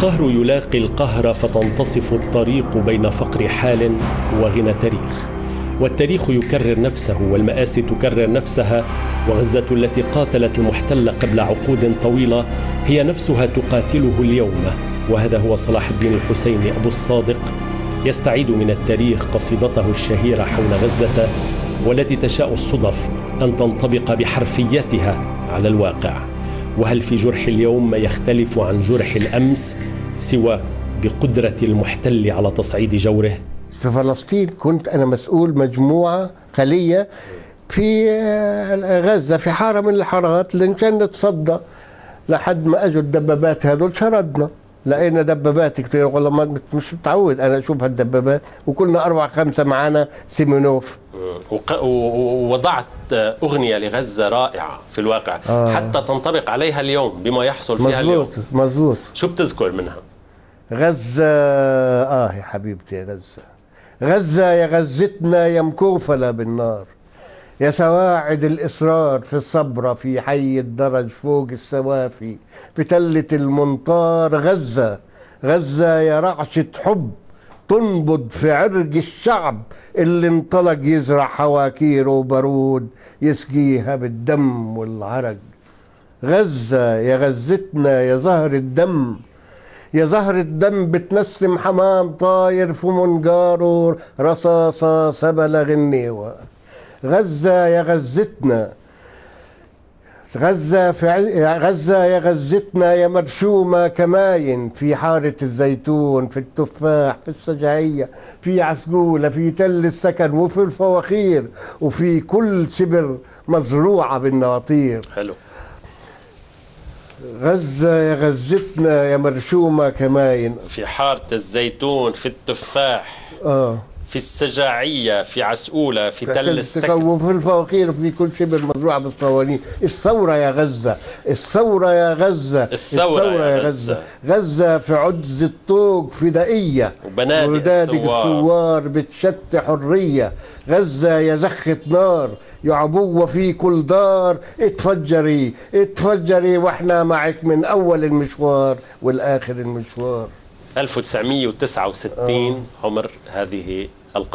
القهر يلاقي القهر فتنتصف الطريق بين فقر حال وغنى تاريخ، والتاريخ يكرر نفسه والمآسي تكرر نفسها، وغزة التي قاتلت المحتل قبل عقود طويلة هي نفسها تقاتله اليوم. وهذا هو صلاح الدين الحسيني أبو الصادق يستعيد من التاريخ قصيدته الشهيرة حول غزة، والتي تشاء الصدف أن تنطبق بحرفيتها على الواقع. وهل في جرح اليوم ما يختلف عن جرح الأمس سوى بقدرة المحتل على تصعيد جوره؟ في فلسطين كنت أنا مسؤول مجموعة خلية في غزة في حارة من الحارات اللي نشان نتصدى لحد ما أجوا الدبابات هذول. شردنا لقينا دبابات كتير، والله ما مش متعود أنا أشوف هالدبابات، وكلنا 4 5 معانا سيمينوف. ووضعت أغنية لغزة رائعة في الواقع حتى تنطبق عليها اليوم بما يحصل فيها اليوم. مظبوط. شو بتذكر منها؟ غزة يا حبيبتي يا غزة، غزة يا غزتنا يا مكوفلة بالنار، يا سواعد الإصرار في الصبرة في حي الدرج فوق السوافي في تلة المنطار. غزة غزة يا رعشة حب تنبض في عرق الشعب اللي انطلق يزرع حواكير وبارود يسقيها بالدم والعرق. غزة يا غزتنا يا زهر الدم، يا زهر الدم بتنسم حمام طاير في منقاره رصاصة سبلغ النيوة. غزة يا غزتنا، غزة يا غزتنا يا مرشومة كماين في حارة الزيتون في التفاح في السجعية في عسقولة في تل السكن وفي الفواخير وفي كل سبر مزروعة بالنواطير. حلو. غزة يا غزتنا يا مرشومة كماين في حارة الزيتون في التفاح في السجاعية في عسقولة في تل السكن وفي الفواخير وفي كل شبر مزروعة بالصواني. الثورة يا غزة، الثورة يا غزة، الثورة يا غزة. غزة في عجز الطوق فدائية وبنادق الثوار بتشت حرية. غزة يا زخة نار يا عبوة في كل دار، اتفجري اتفجري واحنا معك من أول المشوار والآخر المشوار. 1969 عمر هذه القصيدة.